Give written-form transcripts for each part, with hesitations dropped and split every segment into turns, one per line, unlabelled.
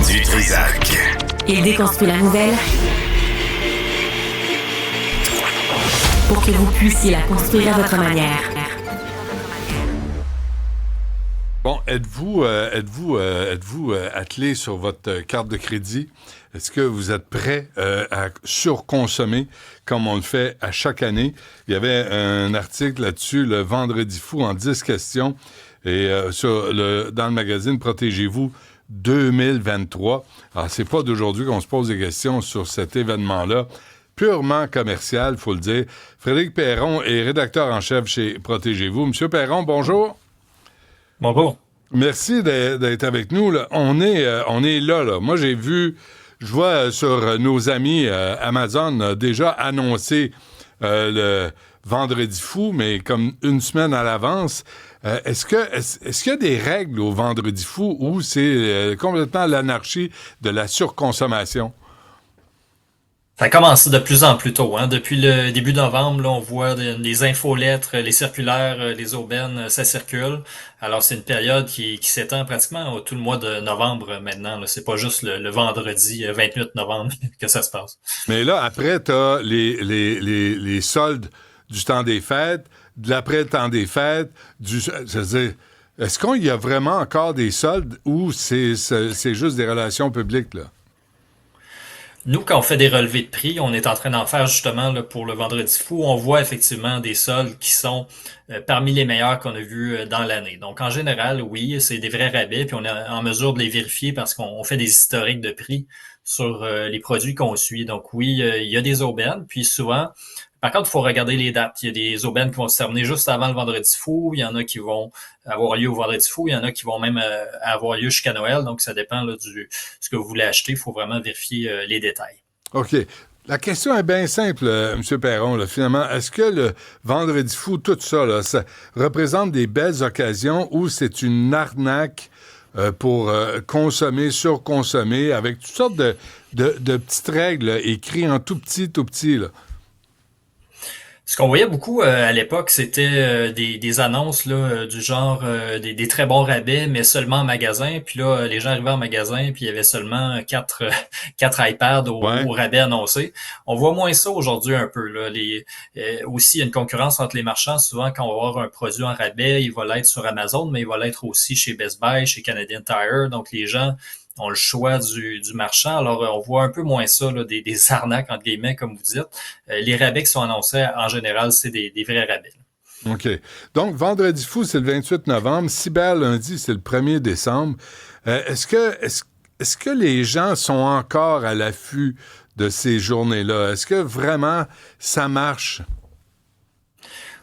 Du Trisac.
Il déconstruit la nouvelle pour que vous puissiez la construire à votre manière.
Bon, êtes-vous attelé sur votre carte de crédit? Est-ce que vous êtes prêt à surconsommer comme on le fait à chaque année? Il y avait un article là-dessus, le Vendredi fou, en 10 questions, et dans le magazine Protégez-vous 2023. Alors, c'est pas d'aujourd'hui qu'on se pose des questions sur cet événement-là, purement commercial, il faut le dire. Frédéric Perron est rédacteur en chef chez Protégez-vous. Monsieur Perron, bonjour.
Bonjour.
Merci d'être avec nous. Là. On est là. Moi, je vois sur nos amis Amazon déjà annoncé le Vendredi fou, mais comme une semaine à l'avance. Est-ce qu'il y a des règles au Vendredi fou ou c'est complètement l'anarchie de la surconsommation?
Ça a commencé de plus en plus tôt. Depuis le début novembre, là, on voit les infolettres, les circulaires, les aubaines, ça circule. Alors, c'est une période qui s'étend pratiquement tout le mois de novembre maintenant. Là. C'est pas juste le vendredi 28 novembre que ça se passe.
Mais là, après, t'as les soldes du temps des fêtes, de l'après-temps des fêtes, c'est-à-dire, est-ce qu'il y a vraiment encore des soldes ou c'est juste des relations publiques, là?
Nous, quand on fait des relevés de prix, on est en train d'en faire justement là, pour le Vendredi fou. On voit effectivement des soldes qui sont parmi les meilleurs qu'on a vus dans l'année. Donc, en général, oui, c'est des vrais rabais, puis on est en mesure de les vérifier parce qu'on fait des historiques de prix sur les produits qu'on suit. Donc, oui, il y a des aubaines, puis souvent, par contre, il faut regarder les dates. Il y a des aubaines qui vont se terminer juste avant le Vendredi fou. Il y en a qui vont avoir lieu au Vendredi fou. Il y en a qui vont même avoir lieu jusqu'à Noël. Donc, ça dépend là, ce que vous voulez acheter. Il faut vraiment vérifier les détails.
OK. La question est bien simple, M. Perron. Là, finalement, est-ce que le Vendredi fou, tout ça, là, ça représente des belles occasions ou c'est une arnaque pour consommer, surconsommer, avec toutes sortes de petites règles là, écrites en tout petit, là?
Ce qu'on voyait beaucoup à l'époque, c'était des annonces là, du genre des très bons rabais, mais seulement en magasin. Puis là, les gens arrivaient en magasin, puis il y avait seulement quatre iPads au rabais annoncé. On voit moins ça aujourd'hui un peu. Là. Aussi, il y a une concurrence entre les marchands. Souvent, quand on va avoir un produit en rabais, il va l'être sur Amazon, mais il va l'être aussi chez Best Buy, chez Canadian Tire. Donc, les gens ont le choix du marchand. Alors, on voit un peu moins ça, là, des arnaques, entre guillemets, comme vous dites. Les rabais qui sont annoncés, en général, c'est des vrais rabais. Là.
OK. Donc, Vendredi fou, c'est le 28 novembre. Cyber lundi, c'est le 1er décembre. Est-ce que les gens sont encore à l'affût de ces journées-là? Est-ce que vraiment ça marche?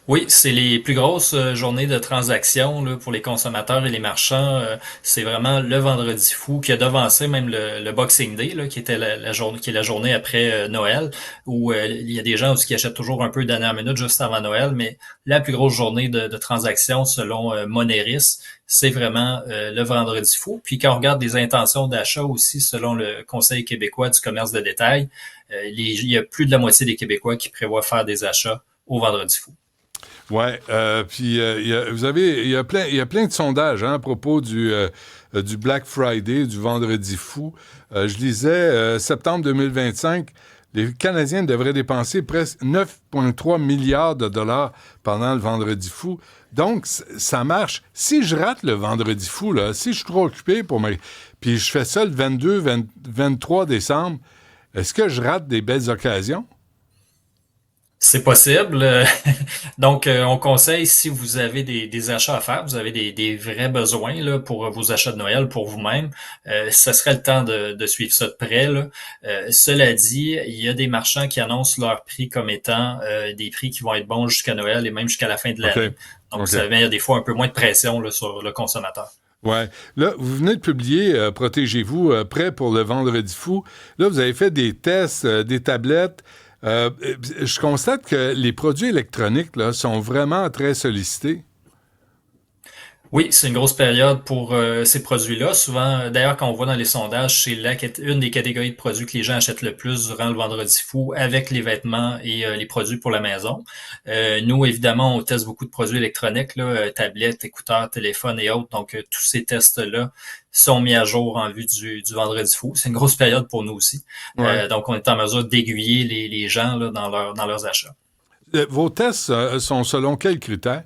Oui, c'est les plus grosses journées de transactions là, pour les consommateurs et les marchands. C'est vraiment le Vendredi fou qui a devancé même le Boxing Day, là, qui était la journée, qui est la journée après Noël, où il y a des gens aussi qui achètent toujours un peu de dernière minute juste avant Noël, mais la plus grosse journée de transactions selon Moneris, c'est vraiment le Vendredi fou. Puis quand on regarde les intentions d'achat aussi, selon le Conseil québécois du commerce de détail, il y a plus de la moitié des Québécois qui prévoient faire des achats au Vendredi fou.
Ouais, puis il y a plein de sondages à propos du Black Friday, du Vendredi fou. Je lisais septembre 2025, les Canadiens devraient dépenser presque 9,3 milliards de dollars pendant le Vendredi fou. Donc ça marche. Si je rate le Vendredi fou là, si je suis trop occupé puis je fais ça le 23 décembre, est-ce que je rate des belles occasions?
C'est possible. Donc, on conseille, si vous avez des achats à faire, vous avez des vrais besoins là, pour vos achats de Noël, pour vous-même, ce serait le temps de suivre ça de près. Là. Cela dit, il y a des marchands qui annoncent leurs prix comme étant des prix qui vont être bons jusqu'à Noël et même jusqu'à la fin de l'année.
Okay.
Donc, ça met des fois un peu moins de pression là, sur le consommateur.
Ouais. Là, vous venez de publier Protégez-vous, prêt pour le Vendredi fou. Là, vous avez fait des tests, des tablettes. Je constate que les produits électroniques là, sont vraiment très sollicités.
Oui, c'est une grosse période pour ces produits-là. Souvent, d'ailleurs, quand on voit dans les sondages, c'est une des catégories de produits que les gens achètent le plus durant le vendredi fou, avec les vêtements et les produits pour la maison. Nous, évidemment, on teste beaucoup de produits électroniques, là, tablettes, écouteurs, téléphones et autres. Donc, tous ces tests-là sont mis à jour en vue du vendredi fou. C'est une grosse période pour nous aussi.
Ouais.
Donc, on est en mesure d'aiguiller les gens là, dans leurs achats.
Vos tests sont selon quels critères?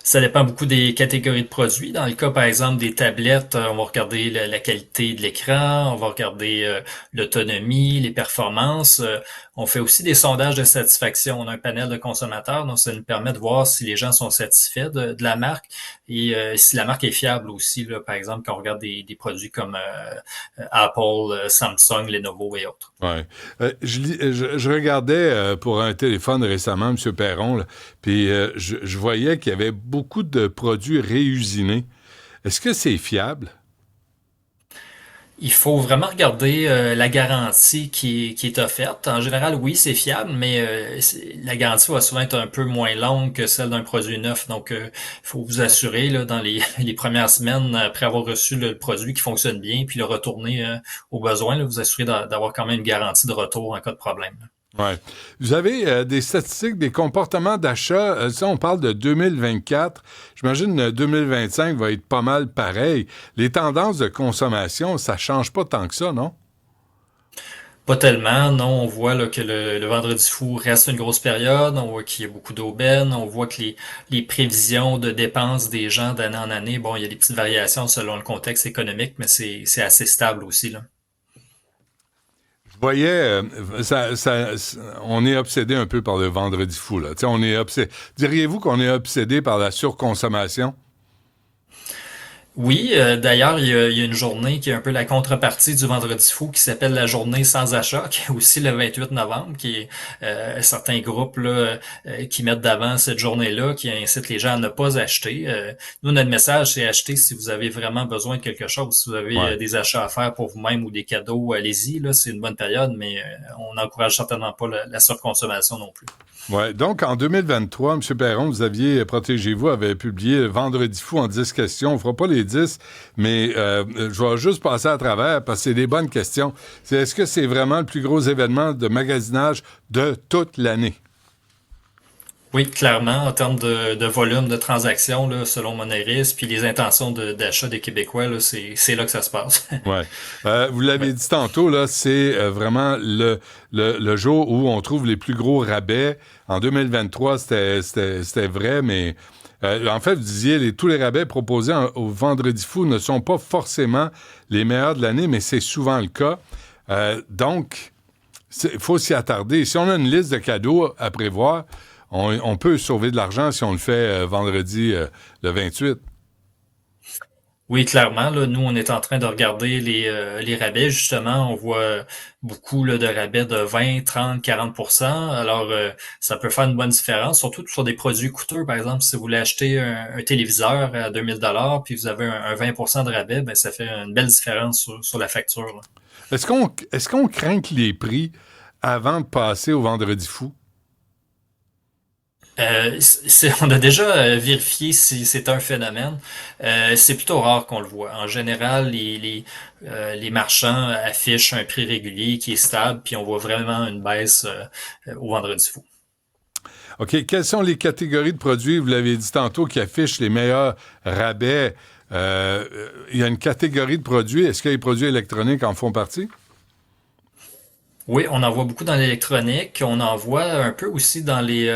Ça dépend beaucoup des catégories de produits. Dans le cas, par exemple, des tablettes, on va regarder la qualité de l'écran, on va regarder l'autonomie, les performances. On fait aussi des sondages de satisfaction. On a un panel de consommateurs, donc ça nous permet de voir si les gens sont satisfaits de la marque et si la marque est fiable aussi. Là, par exemple, quand on regarde des produits comme Apple, Samsung, Lenovo et autres.
Ouais. Je regardais pour un téléphone récemment, M. Perron, là, puis je voyais qu'il y avait beaucoup de produits réusinés. Est-ce que c'est fiable?
Il faut vraiment regarder la garantie qui est offerte. En général, oui, c'est fiable, mais la garantie va souvent être un peu moins longue que celle d'un produit neuf. Donc, il faut vous assurer là, dans les premières semaines après avoir reçu le produit qui fonctionne bien, puis le retourner au besoin, là, vous assurer d'avoir quand même une garantie de retour en cas de problème.
Ouais. Vous avez des statistiques des comportements d'achat. Ça, on parle de 2024. J'imagine 2025 va être pas mal pareil. Les tendances de consommation, ça change pas tant que ça, non?
Pas tellement, non. On voit là, que le vendredi fou reste une grosse période. On voit qu'il y a beaucoup d'aubaines. On voit que les prévisions de dépenses des gens d'année en année, bon, il y a des petites variations selon le contexte économique, mais c'est assez stable aussi, là.
Je voyais, on est obsédé un peu par le vendredi fou, là. Tu sais, on est obsédé. Diriez-vous qu'on est obsédé par la surconsommation?
Oui, d'ailleurs, il y a une journée qui est un peu la contrepartie du Vendredi fou qui s'appelle la journée sans achat, qui est aussi le 28 novembre, qui est certains groupes là, qui mettent d'avant cette journée-là, qui incitent les gens à ne pas acheter. Nous, notre message, c'est acheter si vous avez vraiment besoin de quelque chose. Si vous avez
Ouais.
des achats à faire pour vous-même ou des cadeaux, allez-y, là, c'est une bonne période, mais on n'encourage certainement pas la surconsommation non plus.
Ouais. Donc, en 2023, M. Perron, vous aviez, Protégez-vous, avait publié Vendredi fou en 10 questions. On ne fera pas les 10, mais je vais juste passer à travers parce que c'est des bonnes questions. Est-ce que c'est vraiment le plus gros événement de magasinage de toute l'année?
Oui, clairement, en termes de volume de transactions, là, selon Moneris, puis les intentions d'achat des Québécois, là, c'est là que ça se passe.
Ouais. Vous l'avez
Ouais.
dit tantôt, là, c'est vraiment le jour où on trouve les plus gros rabais. En 2023, c'était vrai, mais en fait, vous disiez, tous les rabais proposés au Vendredi fou ne sont pas forcément les meilleurs de l'année, mais c'est souvent le cas. Donc, il faut s'y attarder. Si on a une liste de cadeaux à prévoir, on peut sauver de l'argent si on le fait vendredi le 28.
Oui, clairement, là, nous, on est en train de regarder les rabais, justement. On voit beaucoup là, de rabais de 20, 30, 40%. Alors, ça peut faire une bonne différence, surtout sur des produits coûteux. Par exemple, si vous voulez acheter un téléviseur à 2000 puis vous avez un 20% de rabais, ben, ça fait une belle différence sur la facture, là.
Est-ce qu'on craint que les prix avant de passer au Vendredi fou?
On a déjà vérifié si c'est un phénomène. C'est plutôt rare qu'on le voit. En général, les marchands affichent un prix régulier qui est stable, puis on voit vraiment une baisse au vendredi fou.
OK. Quelles sont les catégories de produits, vous l'avez dit tantôt, qui affichent les meilleurs rabais? Il y a une catégorie de produits. Est-ce que les produits électroniques en font partie?
Oui, on en voit beaucoup dans l'électronique. On en voit un peu aussi dans les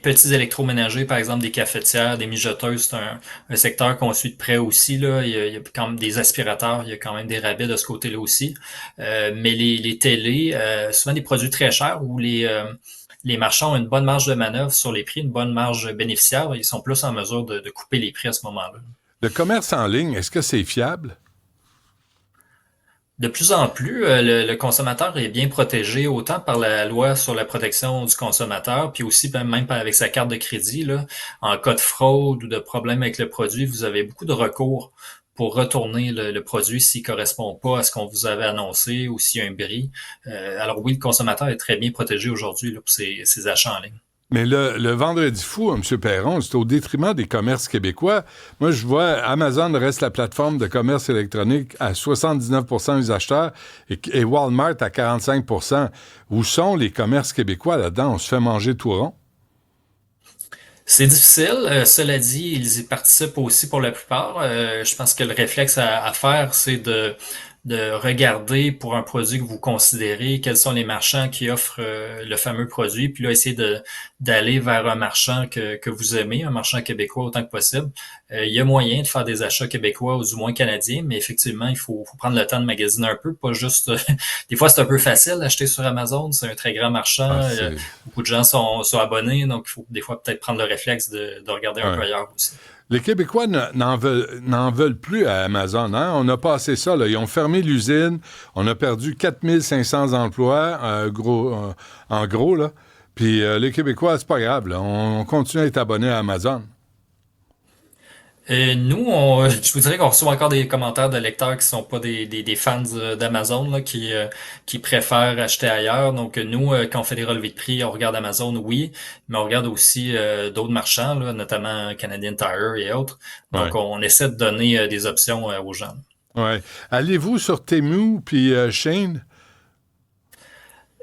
petits électroménagers, par exemple des cafetières, des mijoteuses. C'est un secteur qu'on suit de près aussi, là. Il y a quand même des aspirateurs, il y a quand même des rabais de ce côté-là aussi. Mais les télés, souvent des produits très chers où les marchands ont une bonne marge de manœuvre sur les prix, une bonne marge bénéficiaire. Ils sont plus en mesure de couper les prix à ce moment-là.
Le commerce en ligne, est-ce que c'est fiable?
De plus en plus, le consommateur est bien protégé autant par la loi sur la protection du consommateur, puis aussi même avec sa carte de crédit, là. En cas de fraude ou de problème avec le produit, vous avez beaucoup de recours pour retourner le produit s'il correspond pas à ce qu'on vous avait annoncé ou s'il y a un bris. Alors oui, le consommateur est très bien protégé aujourd'hui là, pour ses achats en ligne.
Mais le vendredi fou, M. Perron, c'est au détriment des commerces québécois. Moi, je vois Amazon reste la plateforme de commerce électronique à 79% des acheteurs et Walmart à 45%. Où sont les commerces québécois là-dedans? On se fait manger tout rond.
C'est difficile. Cela dit, ils y participent aussi pour la plupart. Je pense que le réflexe à faire, c'est de regarder pour un produit que vous considérez quels sont les marchands qui offrent le fameux produit, puis là, essayer d'aller vers un marchand que vous aimez, un marchand québécois autant que possible. Il y a moyen de faire des achats québécois ou du moins canadiens, mais effectivement, faut prendre le temps de magasiner un peu, pas juste... des fois, c'est un peu facile d'acheter sur Amazon, c'est un très grand marchand.
Ah, c'est...
Beaucoup de gens sont abonnés, donc il faut des fois peut-être prendre le réflexe de regarder un
Ouais.
peu ailleurs aussi.
Les Québécois n'en veulent plus à Amazon. Hein? On a passé ça. Là. Ils ont fermé l'usine. On a perdu 4500 emplois, en gros. Là. Puis les Québécois, c'est pas grave. Là. On continue à être abonnés à Amazon.
Nous, je vous dirais qu'on reçoit encore des commentaires de lecteurs qui sont pas des fans d'Amazon, là, qui préfèrent acheter ailleurs. Donc nous, quand on fait des relevés de prix, on regarde Amazon, oui, mais on regarde aussi d'autres marchands, là, notamment Canadian Tire et autres.
Ouais.
Donc on essaie de donner des options aux gens.
Ouais. Allez-vous sur Temu puis Shane?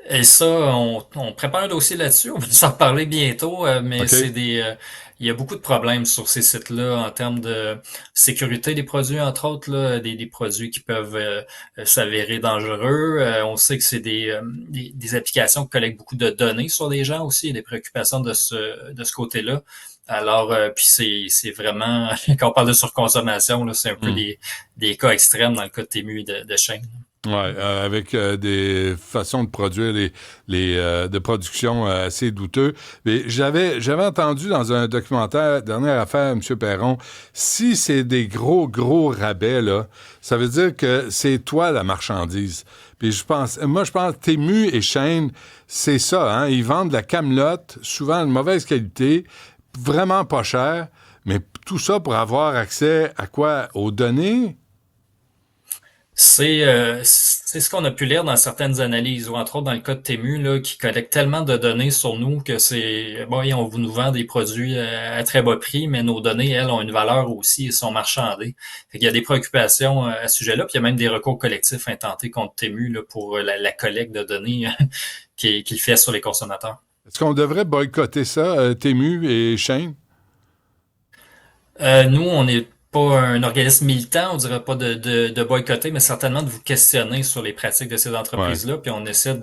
Et ça, on prépare un dossier là-dessus. On va s'en reparler bientôt, mais
OK.
il y a beaucoup de problèmes sur ces sites-là en termes de sécurité des produits, entre autres, là, des produits qui peuvent s'avérer dangereux. On sait que c'est des applications qui collectent beaucoup de données sur les gens aussi. Il y a des préoccupations de ce côté-là. Alors, puis c'est vraiment, quand on parle de surconsommation, là, c'est un peu des cas extrêmes dans le cas de Temu et de Shein.
Oui, avec des façons de produire de production assez douteux. Mais j'avais entendu dans un documentaire, dernière affaire, M. Perron, si c'est des gros rabais, là, ça veut dire que c'est toi la marchandise. Puis moi je pense Temu et Shein, c'est ça, hein, ils vendent de la camelote, souvent de mauvaise qualité, vraiment pas cher, mais tout ça pour avoir accès à quoi? Aux données?
C'est ce qu'on a pu lire dans certaines analyses, ou entre autres dans le cas de Temu, là, qui collecte tellement de données sur nous que on vous nous vend des produits à très bas prix, mais nos données, elles, ont une valeur aussi et sont marchandées. Fait qu'il y a des préoccupations à ce sujet-là, puis il y a même des recours collectifs intentés contre Temu là, pour la collecte de données qu'il fait sur les consommateurs.
Est-ce qu'on devrait boycotter ça, Temu et Shein?
Nous, on n'est pas un organisme militant, on dirait pas de boycotter, mais certainement de vous questionner sur les pratiques de ces
Ouais.
entreprises-là, puis on essaie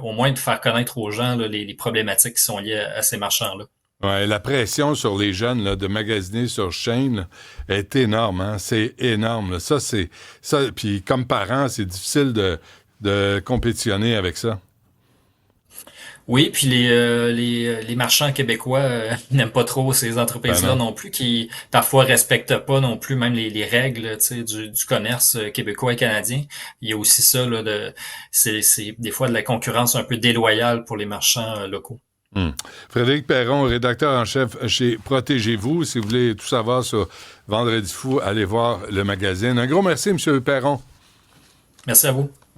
au moins de faire connaître aux gens là, les problématiques qui sont liées à ces marchands-là.
Ouais, la pression sur les jeunes là, de magasiner sur Shein là, est énorme. Hein? C'est énorme. Là. Ça. Puis comme parent, c'est difficile de compétitionner avec ça.
Oui, puis les marchands québécois n'aiment pas trop ces
Ben
entreprises-là
non.
non plus, qui parfois respectent pas non plus même les règles, tu sais, du commerce québécois et canadien. Il y a aussi ça là, c'est des fois de la concurrence un peu déloyale pour les marchands locaux.
Hmm. Frédéric Perron, rédacteur en chef chez Protégez-vous. Si vous voulez tout savoir sur Vendredi fou, allez voir le magazine. Un gros merci, M. Perron.
Merci à vous.